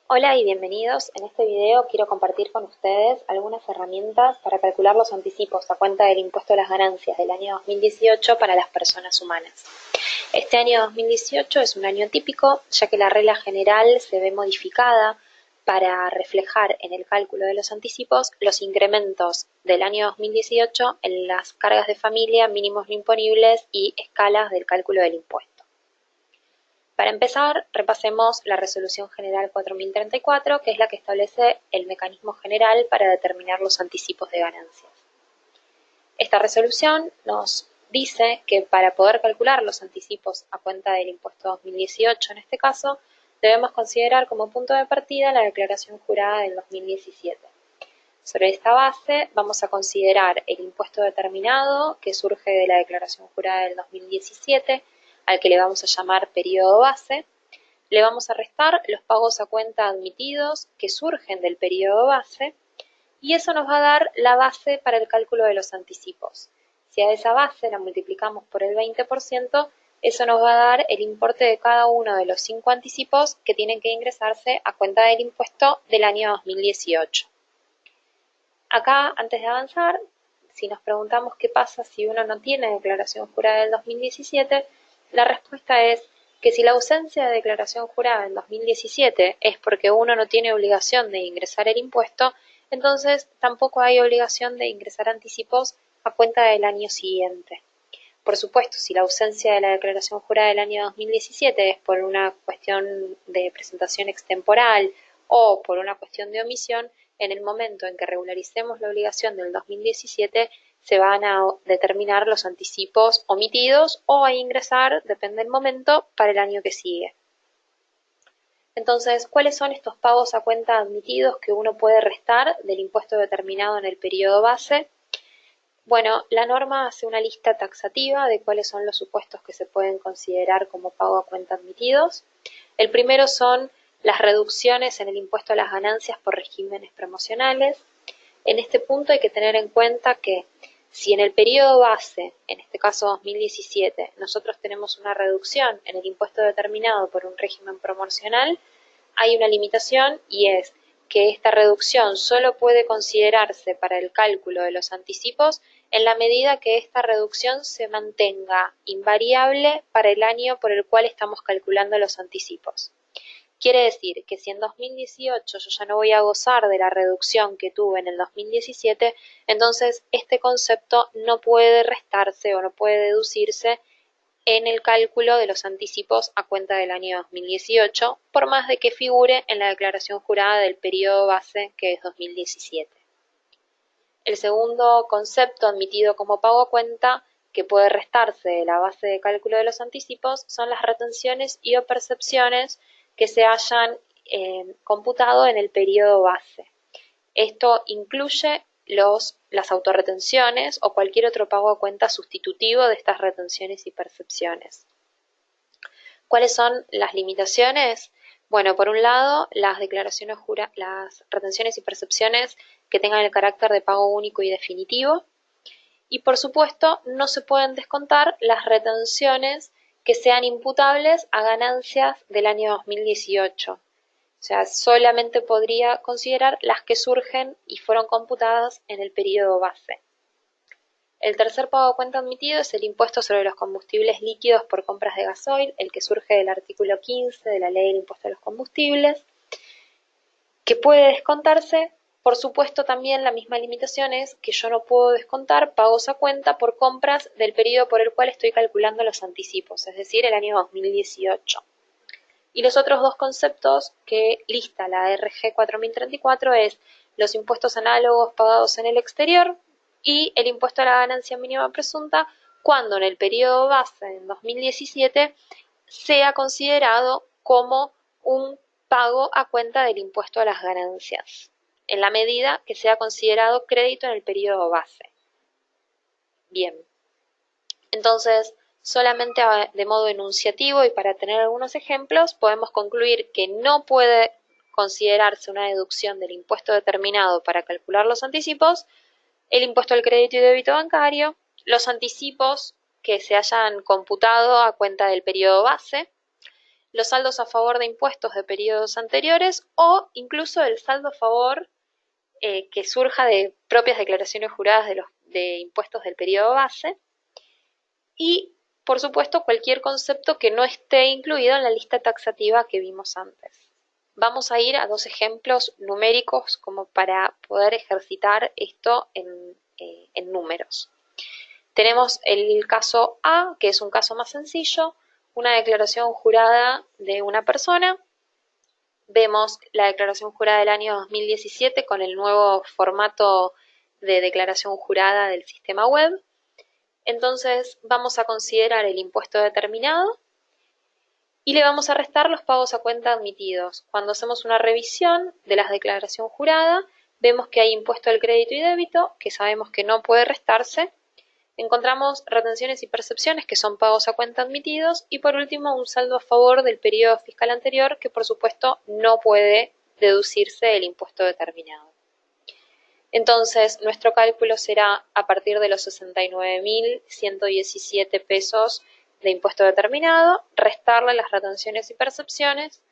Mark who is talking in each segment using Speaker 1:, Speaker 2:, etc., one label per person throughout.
Speaker 1: Hola y bienvenidos. En este video quiero compartir con ustedes algunas herramientas para calcular los anticipos a cuenta del impuesto a las ganancias del año 2018 para las personas humanas. Este año 2018 es un año típico, ya que la regla general se ve modificada para reflejar en el cálculo de los anticipos los incrementos del año 2018 en las cargas de familia, mínimos no imponibles y escalas del cálculo del impuesto. Para empezar, repasemos la Resolución General 4034, que es la que establece el mecanismo general para determinar los anticipos de ganancias. Esta resolución nos dice que para poder calcular los anticipos a cuenta del impuesto 2018, en este caso, debemos considerar como punto de partida la declaración jurada del 2017. Sobre esta base vamos a considerar el impuesto determinado que surge de la declaración jurada del 2017, al que le vamos a llamar periodo base. Le vamos a restar los pagos a cuenta admitidos que surgen del periodo base y eso nos va a dar la base para el cálculo de los anticipos. Si a esa base la multiplicamos por el 20%, eso nos va a dar el importe de cada uno de los 5 anticipos que tienen que ingresarse a cuenta del impuesto del año 2018. Acá, antes de avanzar, si nos preguntamos qué pasa si uno no tiene declaración jurada del 2017, la respuesta es que si la ausencia de declaración jurada en 2017 es porque uno no tiene obligación de ingresar el impuesto, entonces tampoco hay obligación de ingresar anticipos a cuenta del año siguiente. Por supuesto, si la ausencia de la declaración jurada del año 2017 es por una cuestión de presentación extemporal o por una cuestión de omisión, en el momento en que regularicemos la obligación del 2017, se van a determinar los anticipos omitidos o a ingresar, depende del momento, para el año que sigue. Entonces, ¿cuáles son estos pagos a cuenta admitidos que uno puede restar del impuesto determinado en el periodo base? Bueno, la norma hace una lista taxativa de cuáles son los supuestos que se pueden considerar como pago a cuenta admitidos. El primero son las reducciones en el impuesto a las ganancias por regímenes promocionales. En este punto hay que tener en cuenta que si en el periodo base, en este caso 2017, nosotros tenemos una reducción en el impuesto determinado por un régimen promocional, hay una limitación y es que esta reducción solo puede considerarse para el cálculo de los anticipos en la medida que esta reducción se mantenga invariable para el año por el cual estamos calculando los anticipos. Quiere decir que si en 2018 yo ya no voy a gozar de la reducción que tuve en el 2017, entonces este concepto no puede restarse o no puede deducirse en el cálculo de los anticipos a cuenta del año 2018, por más de que figure en la declaración jurada del periodo base, que es 2017. El segundo concepto admitido como pago a cuenta que puede restarse de la base de cálculo de los anticipos son las retenciones y o percepciones que se hayan computado en el periodo base. Esto incluye las autorretenciones o cualquier otro pago a cuenta sustitutivo de estas retenciones y percepciones. ¿Cuáles son las limitaciones? Bueno, por un lado, las retenciones y percepciones que tengan el carácter de pago único y definitivo. Y por supuesto, no se pueden descontar las retenciones que sean imputables a ganancias del año 2018. O sea, solamente podría considerar las que surgen y fueron computadas en el periodo base. El tercer pago a cuenta admitido es el impuesto sobre los combustibles líquidos por compras de gasoil, el que surge del artículo 15 de la Ley del Impuesto a los Combustibles, que puede descontarse. Por supuesto, también la misma limitación es que yo no puedo descontar pagos a cuenta por compras del periodo por el cual estoy calculando los anticipos, es decir, el año 2018. Y los otros dos conceptos que lista la RG 4034 es los impuestos análogos pagados en el exterior y el impuesto a la ganancia mínima presunta cuando en el periodo base en 2017 sea considerado como un pago a cuenta del impuesto a las ganancias, en la medida que sea considerado crédito en el periodo base. Bien, entonces, solamente de modo enunciativo y para tener algunos ejemplos, podemos concluir que no puede considerarse una deducción del impuesto determinado para calcular los anticipos, el impuesto al crédito y débito bancario, los anticipos que se hayan computado a cuenta del periodo base, los saldos a favor de impuestos de periodos anteriores o incluso el saldo a favor que surja de propias declaraciones juradas de impuestos del periodo base y, por supuesto, cualquier concepto que no esté incluido en la lista taxativa que vimos antes. Vamos a ir a dos ejemplos numéricos como para poder ejercitar esto en números. Tenemos el caso A, que es un caso más sencillo, una declaración jurada de una persona. Vemos la declaración jurada del año 2017 con el nuevo formato de declaración jurada del sistema web. Entonces vamos a considerar el impuesto determinado y le vamos a restar los pagos a cuenta admitidos. Cuando hacemos una revisión de la declaración jurada, vemos que hay impuesto al crédito y débito, que sabemos que no puede restarse. Encontramos retenciones y percepciones, que son pagos a cuenta admitidos, y por último un saldo a favor del periodo fiscal anterior, que por supuesto no puede deducirse del impuesto determinado. Entonces, nuestro cálculo será a partir de los 69.117 pesos de impuesto determinado, restarle las retenciones y percepciones.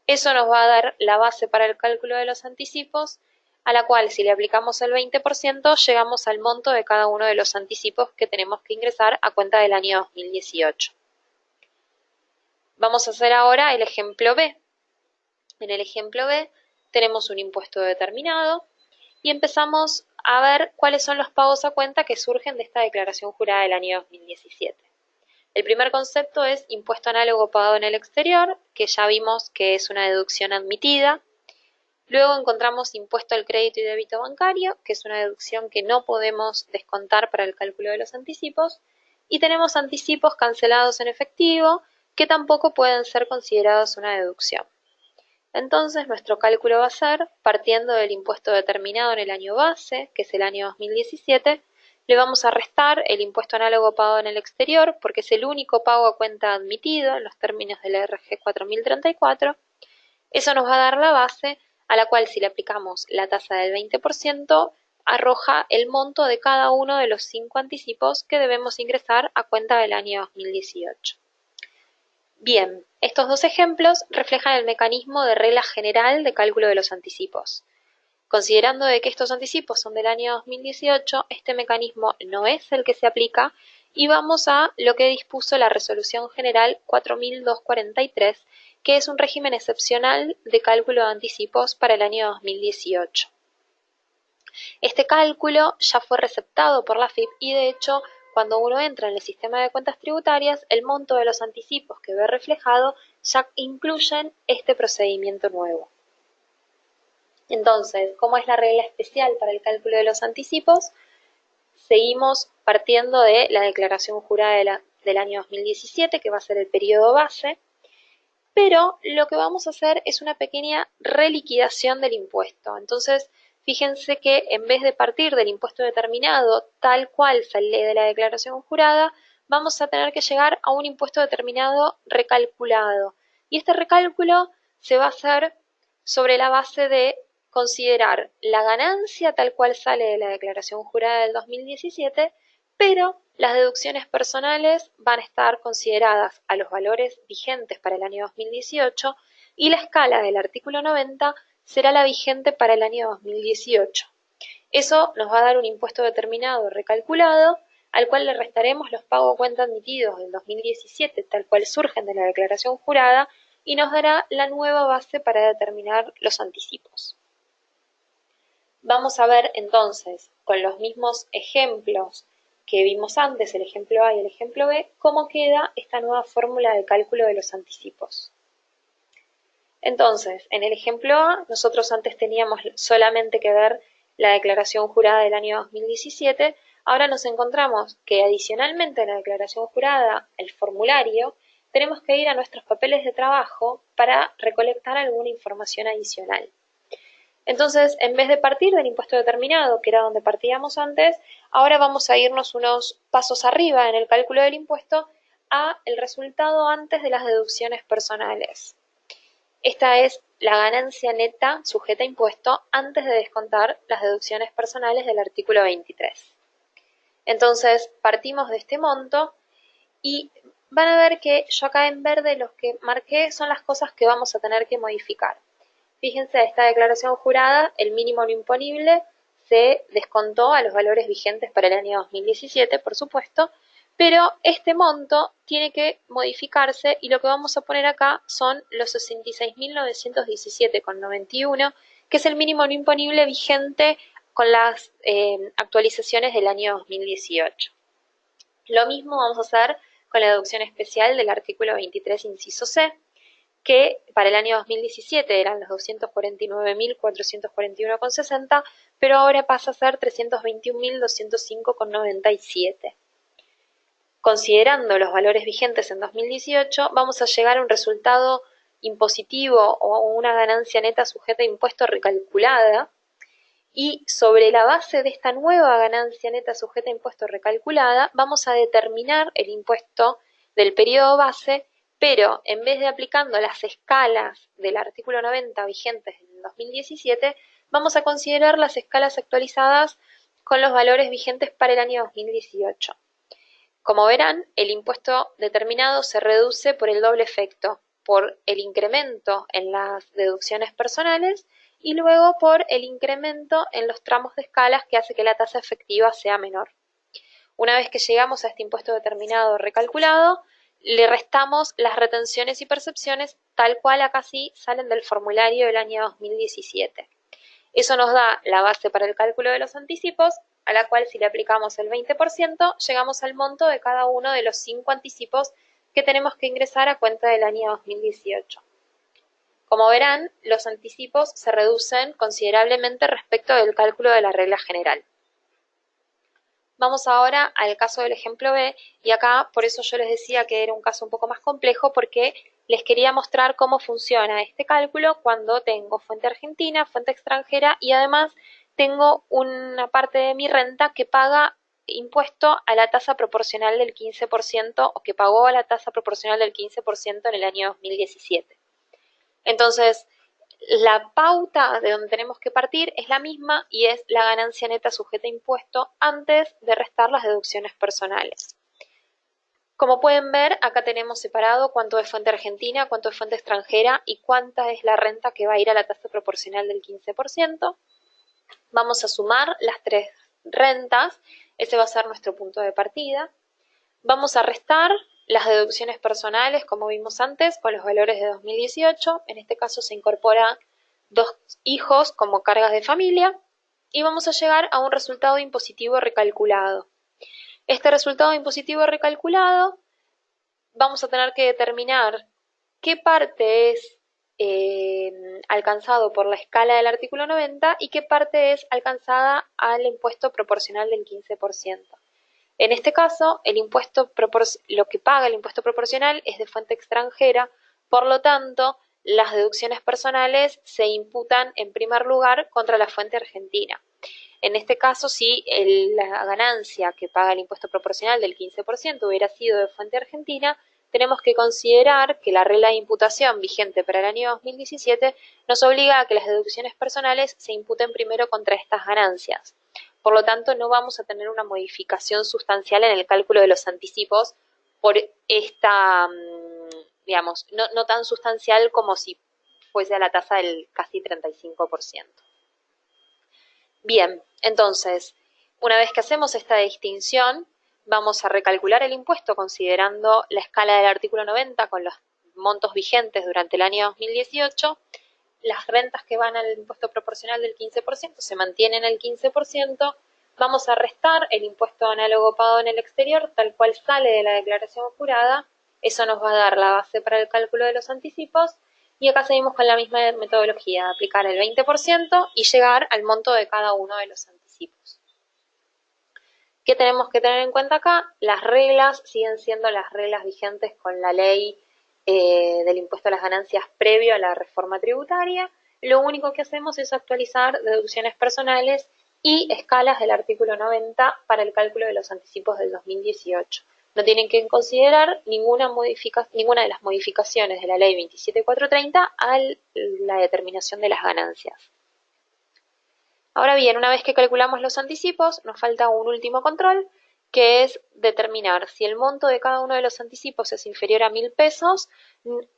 Speaker 1: Eso nos va a dar la base para el cálculo de los anticipos, a la cual si le aplicamos el 20% llegamos al monto de cada uno de los anticipos que tenemos que ingresar a cuenta del año 2018. Vamos a hacer ahora el ejemplo B. En el ejemplo B tenemos un impuesto determinado y empezamos a ver cuáles son los pagos a cuenta que surgen de esta declaración jurada del año 2017. El primer concepto es impuesto análogo pagado en el exterior, que ya vimos que es una deducción admitida. Luego encontramos impuesto al crédito y débito bancario, que es una deducción que no podemos descontar para el cálculo de los anticipos. Y tenemos anticipos cancelados en efectivo, que tampoco pueden ser considerados una deducción. Entonces nuestro cálculo va a ser, partiendo del impuesto determinado en el año base, que es el año 2017, le vamos a restar el impuesto análogo pagado en el exterior, porque es el único pago a cuenta admitido en los términos de la RG 4034. Eso nos va a dar la base, a la cual si le aplicamos la tasa del 20%, arroja el monto de cada uno de los 5 anticipos que debemos ingresar a cuenta del año 2018. Bien, estos dos ejemplos reflejan el mecanismo de regla general de cálculo de los anticipos. Considerando de que estos anticipos son del año 2018, este mecanismo no es el que se aplica y vamos a lo que dispuso la Resolución General 4243, que es un régimen excepcional de cálculo de anticipos para el año 2018. Este cálculo ya fue receptado por la AFIP y de hecho cuando uno entra en el sistema de cuentas tributarias, el monto de los anticipos que ve reflejado ya incluyen este procedimiento nuevo. Entonces, ¿cómo es la regla especial para el cálculo de los anticipos? Seguimos partiendo de la declaración jurada del año 2017, que va a ser el periodo base, pero lo que vamos a hacer es una pequeña reliquidación del impuesto. Entonces, fíjense que en vez de partir del impuesto determinado tal cual sale de la declaración jurada, vamos a tener que llegar a un impuesto determinado recalculado. Y este recálculo se va a hacer sobre la base de considerar la ganancia tal cual sale de la declaración jurada del 2017, pero las deducciones personales van a estar consideradas a los valores vigentes para el año 2018 y la escala del artículo 90 será la vigente para el año 2018. Eso nos va a dar un impuesto determinado recalculado, al cual le restaremos los pagos a cuenta admitidos del 2017, tal cual surgen de la declaración jurada, y nos dará la nueva base para determinar los anticipos. Vamos a ver entonces, con los mismos ejemplos que vimos antes, el ejemplo A y el ejemplo B, cómo queda esta nueva fórmula de cálculo de los anticipos. Entonces, en el ejemplo A, nosotros antes teníamos solamente que ver la declaración jurada del año 2017, ahora nos encontramos que adicionalmente a la declaración jurada, el formulario, tenemos que ir a nuestros papeles de trabajo para recolectar alguna información adicional. Entonces, en vez de partir del impuesto determinado, que era donde partíamos antes, ahora vamos a irnos unos pasos arriba en el cálculo del impuesto a el resultado antes de las deducciones personales. Esta es la ganancia neta sujeta a impuesto antes de descontar las deducciones personales del artículo 23. Entonces, partimos de este monto y van a ver que yo acá en verde los que marqué son las cosas que vamos a tener que modificar. Fíjense, esta declaración jurada, el mínimo no imponible se descontó a los valores vigentes para el año 2017, por supuesto, pero este monto tiene que modificarse y lo que vamos a poner acá son los 66.917,91, que es el mínimo no imponible vigente con las actualizaciones del año 2018. Lo mismo vamos a hacer con la deducción especial del artículo 23, inciso C, que para el año 2017 eran los 249.441,60, pero ahora pasa a ser 321.205,97. Considerando los valores vigentes en 2018, vamos a llegar a un resultado impositivo o una ganancia neta sujeta a impuesto recalculada, y sobre la base de esta nueva ganancia neta sujeta a impuesto recalculada, vamos a determinar el impuesto del periodo base, pero en vez de aplicando las escalas del artículo 90 vigentes en 2017, vamos a considerar las escalas actualizadas con los valores vigentes para el año 2018. Como verán, el impuesto determinado se reduce por el doble efecto, por el incremento en las deducciones personales y luego por el incremento en los tramos de escalas que hace que la tasa efectiva sea menor. Una vez que llegamos a este impuesto determinado recalculado, le restamos las retenciones y percepciones tal cual acá sí salen del formulario del año 2017. Eso nos da la base para el cálculo de los anticipos, a la cual si le aplicamos el 20%, llegamos al monto de cada uno de los 5 anticipos que tenemos que ingresar a cuenta del año 2018. Como verán, los anticipos se reducen considerablemente respecto del cálculo de la regla general. Vamos ahora al caso del ejemplo B, y acá por eso yo les decía que era un caso un poco más complejo, porque les quería mostrar cómo funciona este cálculo cuando tengo fuente argentina, fuente extranjera y además tengo una parte de mi renta que paga impuesto a la tasa proporcional del 15% o que pagó a la tasa proporcional del 15% en el año 2017. Entonces, la pauta de donde tenemos que partir es la misma y es la ganancia neta sujeta a impuesto antes de restar las deducciones personales. Como pueden ver, acá tenemos separado cuánto es fuente argentina, cuánto es fuente extranjera y cuánta es la renta que va a ir a la tasa proporcional del 15%. Vamos a sumar las 3 rentas, ese va a ser nuestro punto de partida. Vamos a restar las deducciones personales, como vimos antes, con los valores de 2018. En este caso se incorpora 2 hijos como cargas de familia y vamos a llegar a un resultado impositivo recalculado. Este resultado impositivo recalculado vamos a tener que determinar qué parte es alcanzado por la escala del artículo 90 y qué parte es alcanzada al impuesto proporcional del 15%. En este caso, lo que paga el impuesto proporcional es de fuente extranjera, por lo tanto, las deducciones personales se imputan en primer lugar contra la fuente argentina. En este caso, si la ganancia que paga el impuesto proporcional del 15% hubiera sido de fuente argentina, tenemos que considerar que la regla de imputación vigente para el año 2017 nos obliga a que las deducciones personales se imputen primero contra estas ganancias. Por lo tanto, no vamos a tener una modificación sustancial en el cálculo de los anticipos por esta, digamos, no tan sustancial como si fuese a la tasa del casi 35%. Bien, entonces, una vez que hacemos esta distinción, vamos a recalcular el impuesto considerando la escala del artículo 90 con los montos vigentes durante el año 2018. Las rentas que van al impuesto proporcional del 15% se mantienen el 15%. Vamos a restar el impuesto análogo pagado en el exterior, tal cual sale de la declaración jurada. Eso nos va a dar la base para el cálculo de los anticipos. Y acá seguimos con la misma metodología, aplicar el 20% y llegar al monto de cada uno de los anticipos. ¿Qué tenemos que tener en cuenta acá? Las reglas siguen siendo las reglas vigentes con la ley del impuesto a las ganancias previo a la reforma tributaria. Lo único que hacemos es actualizar deducciones personales y escalas del artículo 90 para el cálculo de los anticipos del 2018. No tienen que considerar ninguna de las modificaciones de la ley 27430 a la determinación de las ganancias. Ahora bien, una vez que calculamos los anticipos, nos falta un último control, que es determinar si el monto de cada uno de los anticipos es inferior a 1.000 pesos,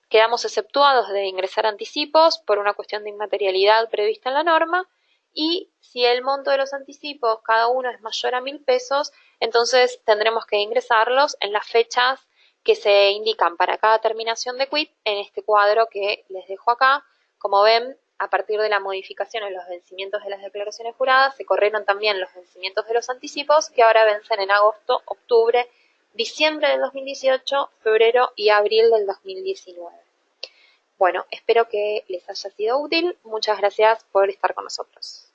Speaker 1: quedamos exceptuados de ingresar anticipos por una cuestión de inmaterialidad prevista en la norma, y si el monto de los anticipos cada uno es mayor a 1.000 pesos, entonces tendremos que ingresarlos en las fechas que se indican para cada terminación de quit en este cuadro que les dejo acá. Como ven, a partir de la modificación en los vencimientos de las declaraciones juradas, se corrieron también los vencimientos de los anticipos, que ahora vencen en agosto, octubre, diciembre del 2018, febrero y abril del 2019. Bueno, espero que les haya sido útil. Muchas gracias por estar con nosotros.